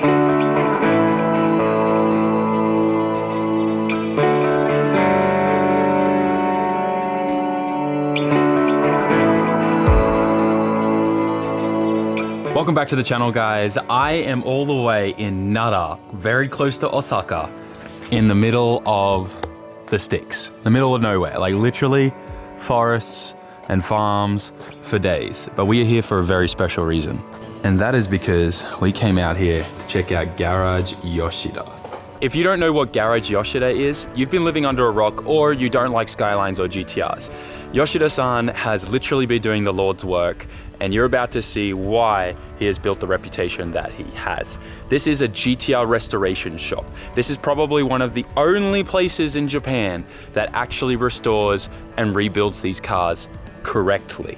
Welcome back to the channel, guys. I am all the way in Nara, very close to Osaka, in the middle of the sticks, the middle of nowhere, like literally forests and farms for days. But we are here for a very special reason. And that is because we came out here to check out Garage Yoshida. If you don't know what Garage Yoshida is, you've been living under a rock or you don't like Skylines or GTRs. Yoshida-san has literally been doing the Lord's work, and you're about to see why he has built the reputation that he has. This is a GTR restoration shop. This is probably one of the only places in Japan that actually restores and rebuilds these cars correctly.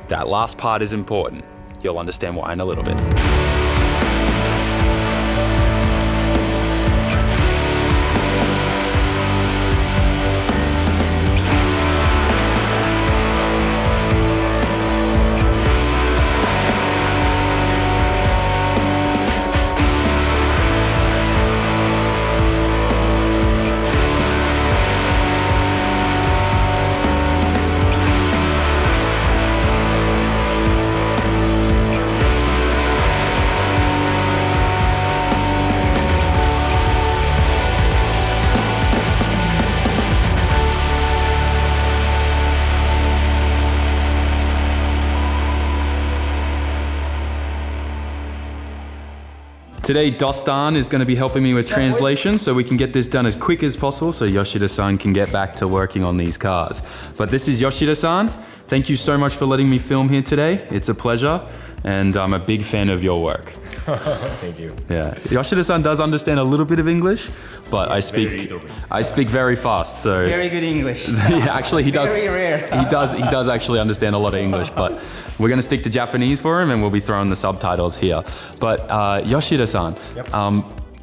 That last part is important. You'll understand why in a little bit. Today, Dostan is going to be helping me with translation so we can get this done as quick as possible so Yoshida-san can get back to working on these cars. But this is Yoshida-san. Thank you so much for letting me film here today. It's a pleasure, and I'm a big fan of your work. Thank you. Yeah, Yoshida-san does understand a little bit of English, but I speak very fast. So very good English. Yeah, actually he does. Very rare. He does actually understand a lot of English, but we're going to stick to Japanese for him, and we'll be throwing the subtitles here. But Yoshida-san,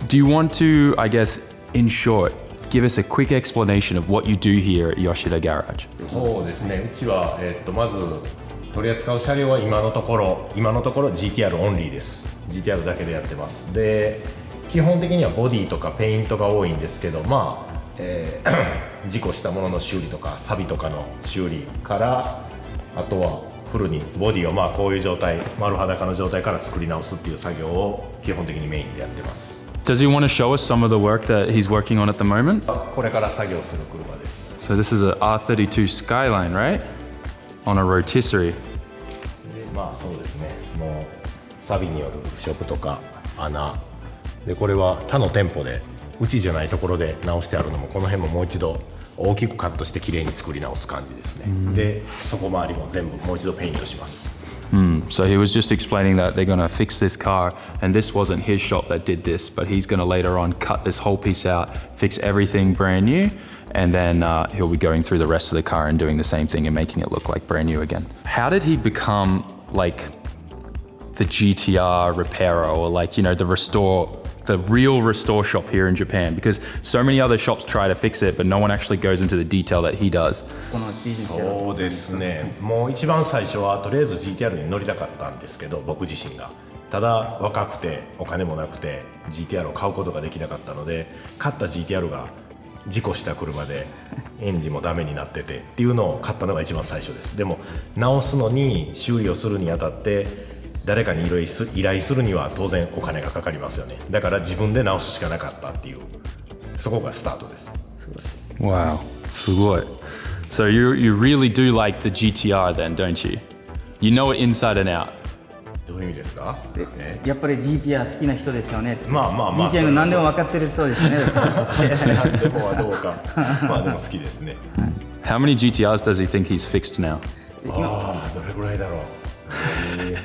do you want to, I guess, in short, give us a quick explanation of what you do here at Yoshida Garage? そうですね。うちはまず取り扱う車両は今のところ GTR オンリーです。GTR だけでやってます。で、基本的にはボディとかペイントが多いんですけど、まあ、事故したものの修理とか錆とかの修理から、あとはフルにボディをまあこういう状態、丸裸の状態から作り直すっていう作業を基本的にメインでやってます。Does he want to show us some of the work that he's working on at the moment? これから作業する車です。So this is an R32 Skyline, right? On a rotisserie. まあそうですね。もう錆による腐食とか穴で、これは他の店舗でうちじゃないところで直してあるのも、この辺ももう一度大きくカットしてきれいに作り直す感じですね。で、底周りも全部もう一度ペイントします。So he was just explaining that they're going to fix this car, and this wasn't his shop that did this, but he's going to later on cut this whole piece out, fix everything brand new, and then he'll be going through the rest of the car and doing the same thing and making it look like brand new again. How did he become like the GTR repairer, or like, you know, the real restore shop here in Japan? Because so many other shops try to fix it, but no one actually goes into the detail that he does. そうですね。もう一番最初はとりあえず GTR に乗りたかったんですけど、僕自身がただ若くてお金もなくて GTR を買うことができなかったので、買った GTR が事故した車でエンジンもダメになっててっていうのを買ったのが一番最初です。でも直すのに修理をするにあたって誰かに依頼するには当然お金がかかりますよね。だから自分で直すしかなかったっていう、そこがスタートです。Wow, すごい. So you really do like the GTR then, don't you? You know it inside and out. どういう意味ですか？やっぱり GTR 好きな人ですよね。まあまあまあ。GTR の何でも分かってるそうですね。何でもはどうか。まあでも好きですね。How many GTRs does he think he's fixed now? ああ、どれぐらいだろう。1,000?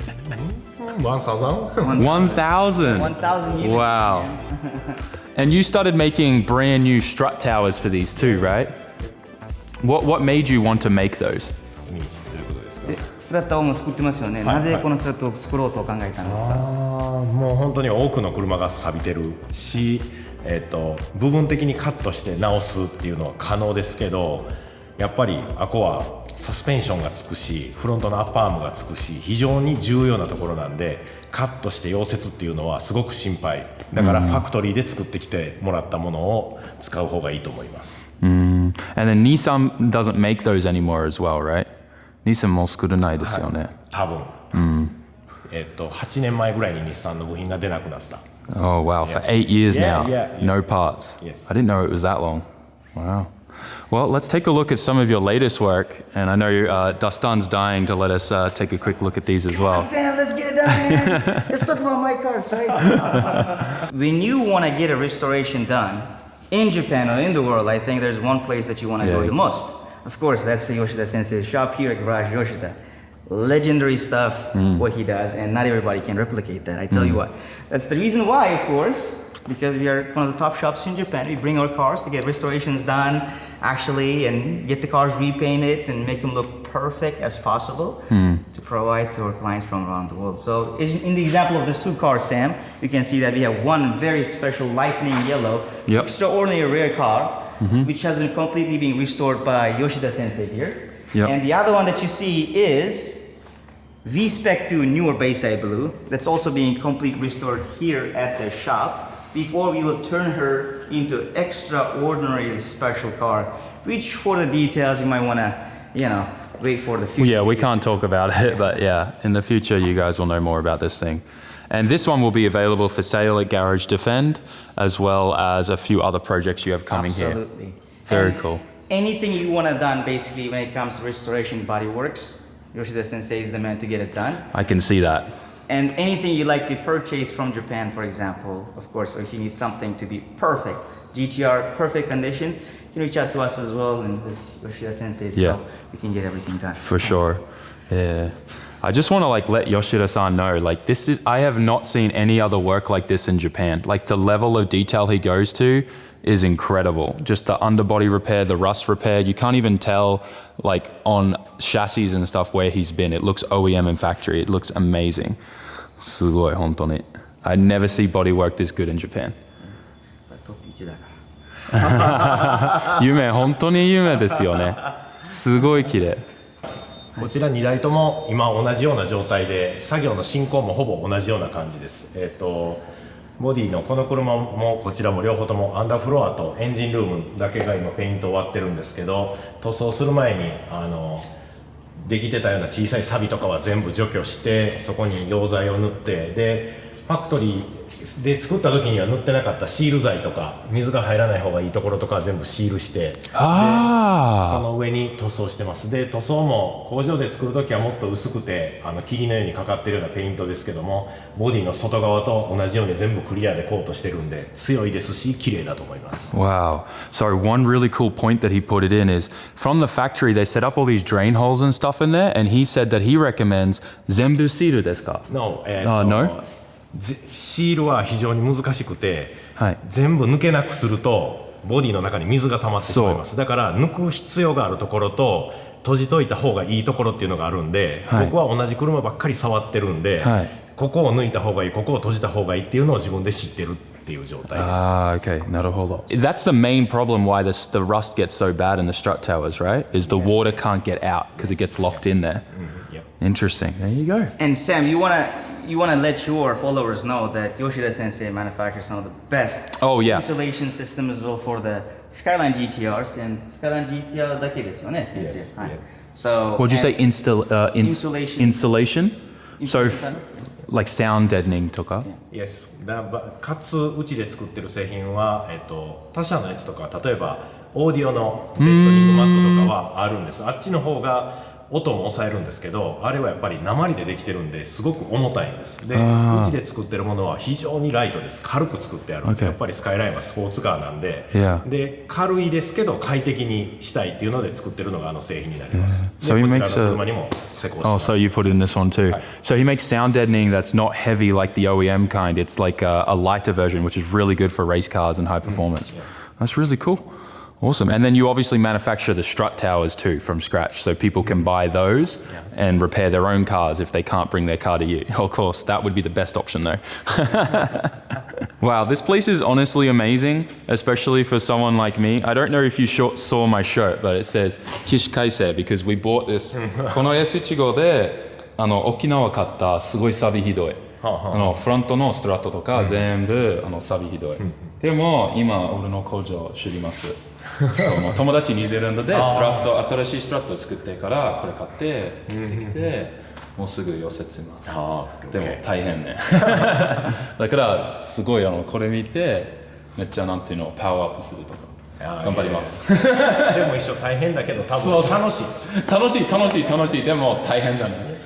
1,000. 1,000 units. Wow. And you started making brand new strut towers for these too, right? What made you want to make those? どういうことですか？スラッターも作ってますよね。なぜこのスラッターを作ろうと考えたんですか？もう本当に多くの車が錆びてるし、部分的にカットして直すっていうのは可能ですけど、やっぱりあこはサスペンションがつくしフロントのアッパーアームがつくし非常に重要なところなんでカットして溶接っていうのはすごく心配だからファクトリーで作ってきてもらったものを使う方がいいと思います。And then Nissan doesn't make those anymore as well, right? Nissan も作れないですよね。多分、8年前ぐらいに日産の部品が出なくなった。Oh wow, for 8 years now, yeah. no parts. Yes. I didn't know it was that long. Wow. Well, let's take a look at some of your latest work. And I know Dustan's dying to let us take a quick look at these as well. Sam, let's get it done, man. Let's talk about my cars, right? When you want to get a restoration done in Japan or in the world, I think there's one place that you want to go the most. Of course, that's the Yoshida Sensei's shop here at Garage Yoshida. Legendary stuff, what he does, and not everybody can replicate that. I tell you what. That's the reason why, of course, because we are one of the top shops in Japan. We bring our cars to get restorations done, actually, and get the cars repainted and make them look perfect as possible to provide to our clients from around the world. So in the example of the two cars, Sam, you can see that we have one very special lightning yellow, extraordinary rare car, which has been completely being restored by Yoshida Sensei here. And the other one that you see is V-Spec 2 newer Bayside Blue. That's also being completely restored here at the shop before we will turn her into extraordinarily special car, which for the details you might want to, wait for the future. Yeah, we can't talk about it, but yeah, in the future you guys will know more about this thing. And this one will be available for sale at Garage Defend, as well as a few other projects you have coming here. Very cool. Anything you want to done, basically, when it comes to restoration bodyworks, Yoshida Sensei is the man to get it done. I can see that. And anything you like to purchase from Japan, for example, of course, or if you need something to be perfect, GTR, perfect condition, you can reach out to us as well, and with Yoshida Sensei, so we can get everything done. For sure. Yeah. I just want to let Yoshida-san know, I have not seen any other work like this in Japan. The level of detail he goes to is incredible. Just the underbody repair, the rust repair, you can't even tell on chassis and stuff where he's been. It looks OEM and factory. It looks amazing. すごい本当に. I never see bodywork this good in Japan. 夢、本当に夢ですよね。すごい綺麗。こちら2台とも今同じような状態で作業の進行もほぼ同じような感じです。ボディのこの車もこちらも両方ともアンダーフロアとエンジンルームだけが今ペイント終わってるんですけど、塗装する前にできてたような小さいサビとかは全部除去してそこに溶剤を塗って、でファクトリーで作った時には塗ってなかったシール剤とか水が入らない方がいいところとかは全部シールして、でその上に塗装してます。で塗装も工場で作る時はもっと薄くて霧のようにかかってるようなペイントですけども、ボディの外側と同じように全部クリアでコートしてるんで強いですし綺麗だと思います。Wow. So one really cool point that he put it in is from the factory they set up all these drain holes and stuff in there, and he said that he recommends 全部シールですか? No. No? シールは非常に難しくて、全部抜けなくするとボディの中に水が溜まってしまいます。だから抜く必要があるところと閉じといた方がいいところっていうのがあるんで、僕は同じ車ばっかり触ってるんで、ここを抜いた方がいい、ここを閉じた方がいいっていうのを自分で知ってるっていう状態です。Okay. なるほど。That's the main problem why the rust gets so bad in the strut towers, right? Is the water can't get out because it gets locked in there. Interesting. There you go. And Sam, you wanna let your followers know that Yoshida Sensei manufactures some of the best insulation systems as well for the Skyline GTRs, and Skyline GTR だけですよね、先生。So what did you say? Insulation? Insulation? So sound deadening とか? Yes. かつうちで作ってる製品は他社のやつとか例えばオーディオのデッドリングマットとかはあるんです。あっちの方が音も抑えるんですけど、あれはやっぱり鉛でできてるんですごく重たいんです。で、うちで作ってるものは非常にライトです。軽く作ってある。やっぱりスカイラインはスポーツカーなんで、で軽いですけど快適にしたいっていうので作ってるのが製品になります。So he makes so you put in this one too. So he makes sound deadening that's not heavy like the OEM kind. It's like a lighter version, which is really good for race cars and high performance. That's really cool. Awesome. And then you obviously manufacture the strut towers too from scratch, so people can buy those and repair their own cars if they can't bring their car to you. Of course, that would be the best option though. Wow, this place is honestly amazing, especially for someone like me. I don't know if you saw my shirt, but it says Kishikaise because we bought this. この S15 で沖縄買ったすごいサビひどい。フロントのストラットとか全部サビひどい。でも今俺の工場知ります。友達ニュージーランドでストラット新しいストラットを作ってからこれ買って持ってきて。もうすぐ寄せてます。でも大変ね。だからすごいこれ見てめっちゃなんていうのパワーアップするとか頑張ります。でも一緒大変だけど多分楽しい。楽しい。でも大変だね。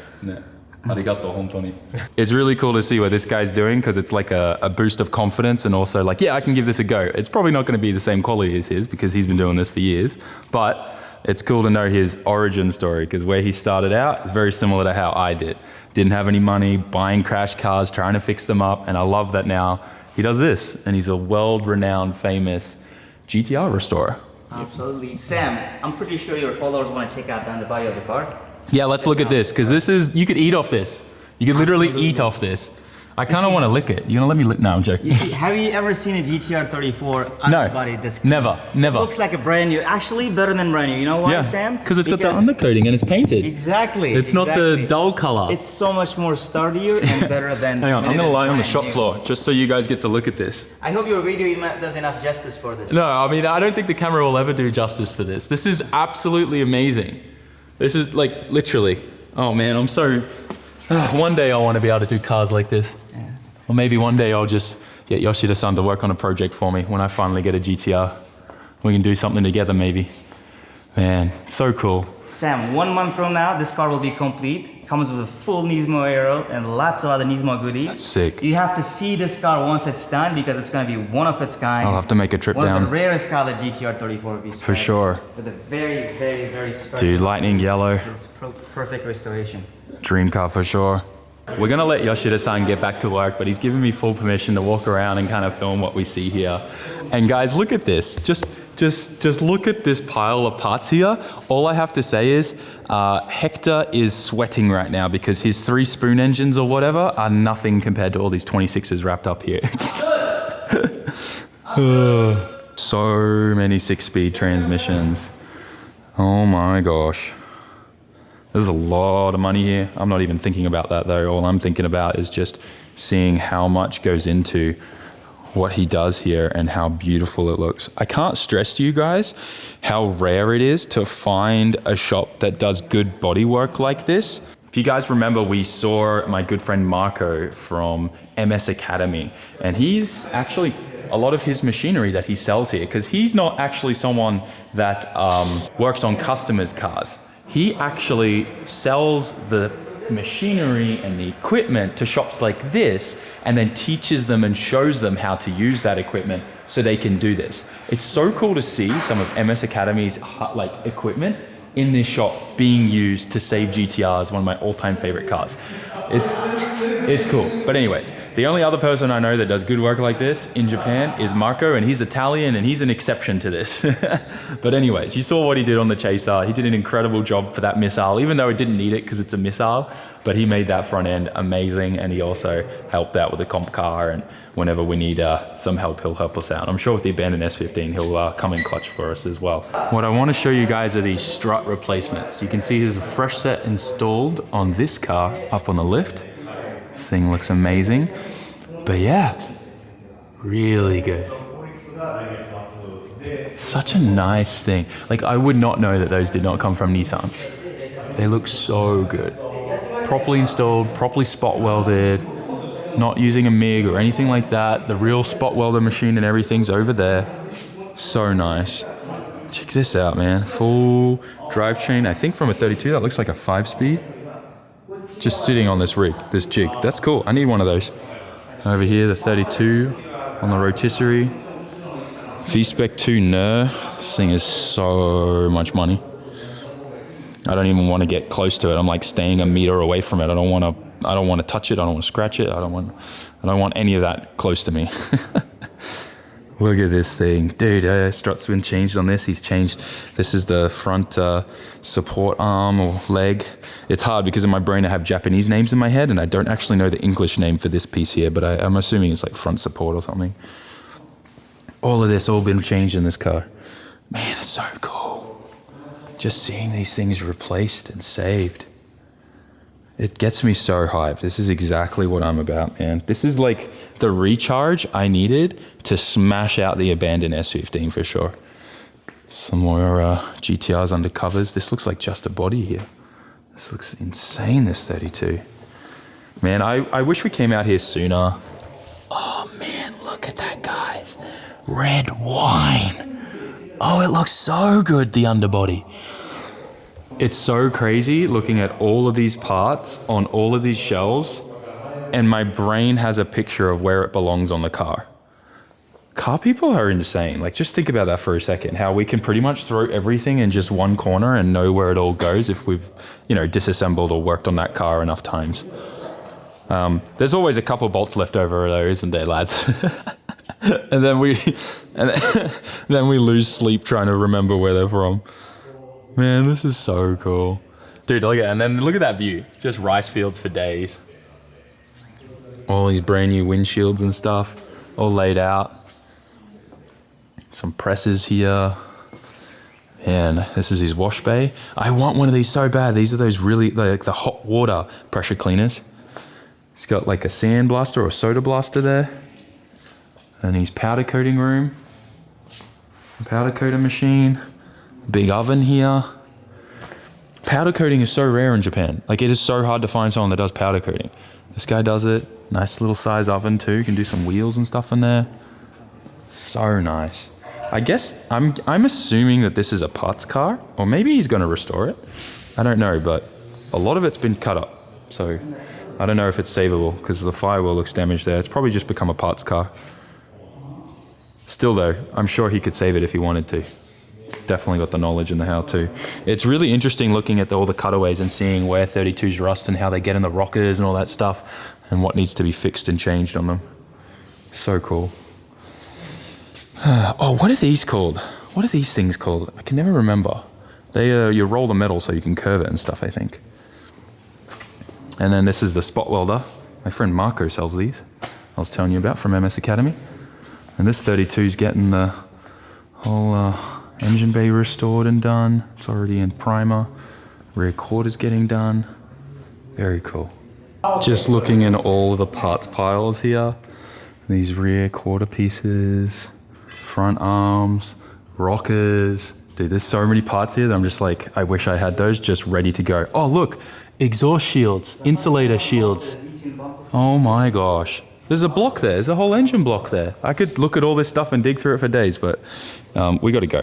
ありがとう本当に。It's really cool to see what this guy's doing because it's like a boost of confidence and also like yeah I can give this a go. It's probably not going to be the same quality as his because he's been doing this for years, but it's cool to know his origin story because where he started out is very similar to how I did. Didn't have any money, buying crash cars, trying to fix them up, and I love that now he does this and he's a world-renowned famous GTR restorer. Absolutely. Sam, I'm pretty sure your followers want to check out down the body of the car. Yeah, let's look at this because this is, you could eat off this. You could literally eat off this. I kind of want to lick it. You gonna let me lick? No, I'm joking. Have you ever seen a GTR 34 underbody this never. It looks like a brand new. Actually, better than brand new. You know why, Sam? Because it's got the undercoating and it's painted. Exactly. It's not the dull color. It's so much more sturdier and better than. Hang on, I'm gonna lie on the shop floor just so you guys get to look at this. I hope your video does enough justice for this. No, I mean I don't think the camera will ever do justice for this. This is absolutely amazing. This is like literally. Oh man, I'm so. One day I want to be able to do cars like this. Yeah. Or maybe one day I'll just get Yoshida-san to work on a project for me when I finally get a GTR. We can do something together maybe. Man, so cool. Sam, 1 month from now, this car will be complete. Comes with a full Nismo aero and lots of other Nismo goodies. That's sick. You have to see this car once it's done because it's going to be one of its kind. I'll have to make a trip one down. One of the rarest car that GTR 34 will be. For sure. With a very, very, very special. Dude, lightning yellow. It's perfect restoration. Dream car for sure. We're gonna let Yoshida-san get back to work, but he's given me full permission to walk around and kind of film what we see here. And guys, look at this. Just look at this pile of parts here. All I have to say is Hector is sweating right now because his 3 spoon engines or whatever are nothing compared to all these 26s wrapped up here. So many 6-speed transmissions. Oh my gosh. There's a lot of money here. I'm not even thinking about that though. All I'm thinking about is just seeing how much goes into what he does here and how beautiful it looks. I can't stress to you guys how rare it is to find a shop that does good bodywork like this. If you guys remember, we saw my good friend Marco from MS Academy, and he's actually a lot of his machinery that he sells here, because he's not actually someone that works on customers' cars. He actually sells the machinery and the equipment to shops like this and then teaches them and shows them how to use that equipment so they can do this. It's so cool to see some of MS Academy's like equipment in this shop being used to save GTRs, one of my all-time favorite cars. It's cool. But anyways, the only other person I know that does good work like this in Japan is Marco, and he's Italian and he's an exception to this. But anyways, you saw what he did on the Chaser. He did an incredible job for that missile, even though it didn't need it because it's a missile, but he made that front end amazing, and he also helped out with the comp car, and whenever we need some help, he'll help us out. I'm sure with the abandoned S15, he'll come in clutch for us as well. What I want to show you guys are these strut replacements. You can see there's a fresh set installed on this car up on the lift. This thing looks amazing. But yeah, really good. Such a nice thing. Like, I would not know that those did not come from Nissan. They look so good. Properly installed, properly spot welded, not using a MIG or anything like that. The real spot welder machine and everything's over there. So nice. Check this out, man. Full drivetrain. I think from a 32, that looks like a 5-speed. Just sitting on this rig, this jig. That's cool. I need one of those. Over here, the 32 on the rotisserie. V-Spec 2 NER. This thing is so much money. I don't even want to get close to it. I'm like staying a meter away from it. I don't want to touch it. I don't want to scratch it. I don't want any of that close to me. Look at this thing. Dude, strut's been changed on this. He's changed. This is the front support arm or leg. It's hard because in my brain I have Japanese names in my head and I don't actually know the English name for this piece here, but I'm assuming it's like front support or something. All of this all been changed in this car. Man, it's so cool. Just seeing these things replaced and saved. It gets me so hyped. This is exactly what I'm about, man. This is like the recharge I needed to smash out the abandoned S15 for sure. Some more GTRs under covers. This looks like just a body here. This looks insane, this 32. Man, I wish we came out here sooner. Oh man, look at that, guys. Red wine. Oh, it looks so good, the underbody. It's so crazy looking at all of these parts on all of these shelves, and my brain has a picture of where it belongs on the car. Car people are insane. Like, just think about that for a second, how we can pretty much throw everything in just one corner and know where it all goes if we've, you know, disassembled or worked on that car enough times. There's always a couple bolts left over though, isn't there, lads? and then we lose sleep trying to remember where they're from. Man, this is so cool. Dude, look at it. And then look at that view. Just rice fields for days. All these brand new windshields and stuff, all laid out. Some presses here. Man, this is his wash bay. I want one of these so bad. These are those really, like the hot water pressure cleaners. It's got like a sand blaster or soda blaster there. And his powder coating room. Powder coater machine. Big oven here. Powder coating is so rare in Japan. Like, it is so hard to find someone that does powder coating. This guy does it. Nice little size oven too. You can do some wheels and stuff in there. So nice. I guess I'm assuming that this is a parts car, or maybe he's going to restore it. I don't know, but a lot of it's been cut up. So I don't know if it's savable because the firewall looks damaged there. It's probably just become a parts car. Still though, I'm sure he could save it if he wanted to. Definitely got the knowledge and the how-to. It's really interesting looking at all the cutaways and seeing where 32s rust and how they get in the rockers and all that stuff and what needs to be fixed and changed on them. So cool. Oh, what are these called? What are these things called? I can never remember. They you roll the metal so you can curve it and stuff, I think. And then this is the spot welder. My friend Marco sells these. I was telling you about from MS Academy. And this 32 is getting the whole engine bay restored and done. It's already in primer. Rear quarters getting done. Very cool. Just looking in all the parts piles here. These rear quarter pieces, front arms, rockers. Dude, there's so many parts here that I'm just like, I wish I had those just ready to go. Oh, look, exhaust shields, insulator shields. Oh my gosh. There's a block there. There's a whole engine block there. I could look at all this stuff and dig through it for days, but we got to go.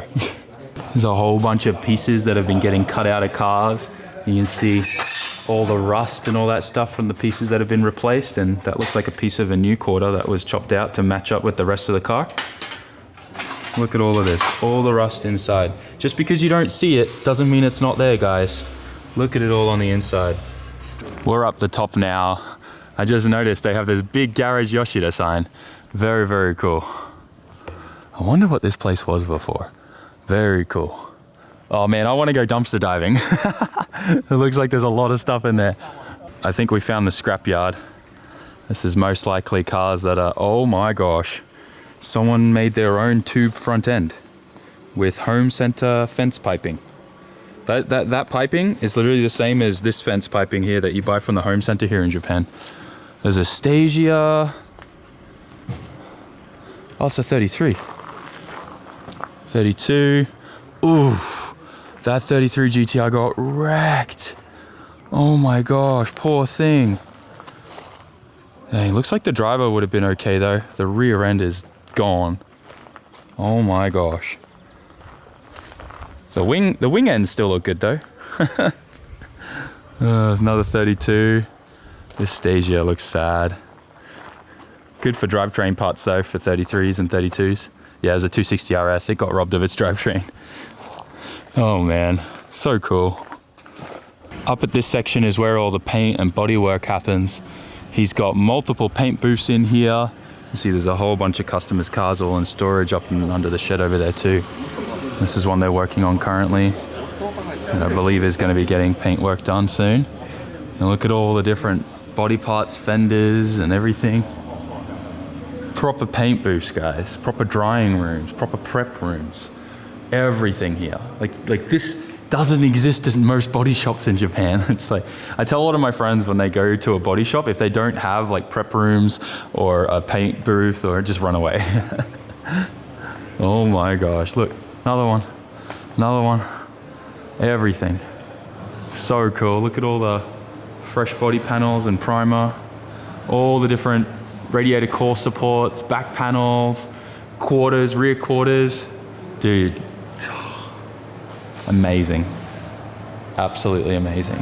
There's a whole bunch of pieces that have been getting cut out of cars. You can see all the rust and all that stuff from the pieces that have been replaced, and that looks like a piece of a new quarter that was chopped out to match up with the rest of the car. Look at all of this, all the rust inside. Just because you don't see it doesn't mean it's not there, guys. Look at it all on the inside. We're up the top now. I just noticed they have this big Garage Yoshida sign. Very, very cool. I wonder what this place was before. Very cool. Oh man, I want to go dumpster diving. It looks like there's a lot of stuff in there. I think we found the scrapyard. This is most likely cars that are, oh my gosh. Someone made their own tube front end with home center fence piping. That piping is literally the same as this fence piping here that you buy from the home center here in Japan. There's a Stagia. Oh, it's a 33. 32. Oof. That 33 GTR got wrecked. Oh my gosh, poor thing. Dang, looks like the driver would have been okay though. The rear end is gone. Oh my gosh. The wing ends still look good though. Another 32. This Stagia looks sad. Good for drivetrain parts though for 33s and 32s. Yeah, it was a 260 RS. It got robbed of its drivetrain. Oh man, so cool. Up at this section is where all the paint and bodywork happens. He's got multiple paint booths in here. You see there's a whole bunch of customers' cars all in storage up under the shed over there too. This is one they're working on currently. And I believe is going to be getting paintwork done soon. And look at all the different body parts, fenders and everything. Proper paint booths, guys. Proper drying rooms, proper prep rooms. Everything here. Like this doesn't exist in most body shops in Japan. It's like, I tell a lot of my friends when they go to a body shop, if they don't have like prep rooms or a paint booth, or just run away. Oh my gosh, look, another one. Everything. So cool. Look at all the fresh body panels and primer. All the different radiator core supports, back panels, quarters, rear quarters. Dude, amazing. Absolutely amazing.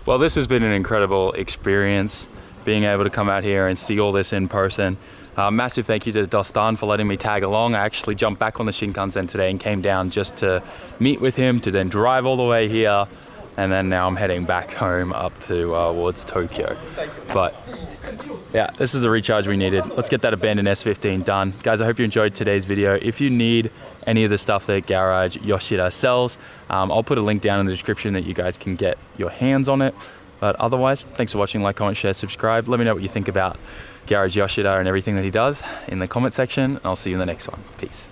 Well, this has been an incredible experience, being able to come out here and see all this in person. Massive thank you to Dostan for letting me tag along. I actually jumped back on the Shinkansen today and came down just to meet with him, to then drive all the way here. And then now I'm heading back home up towards Tokyo. But yeah, this is the recharge we needed. Let's get that abandoned S15 done. Guys, I hope you enjoyed today's video. If you need any of the stuff that Garage Yoshida sells, I'll put a link down in the description that you guys can get your hands on it. But otherwise, thanks for watching. Like, comment, share, subscribe. Let me know what you think about Garage Yoshida and everything that he does in the comment section. And I'll see you in the next one. Peace.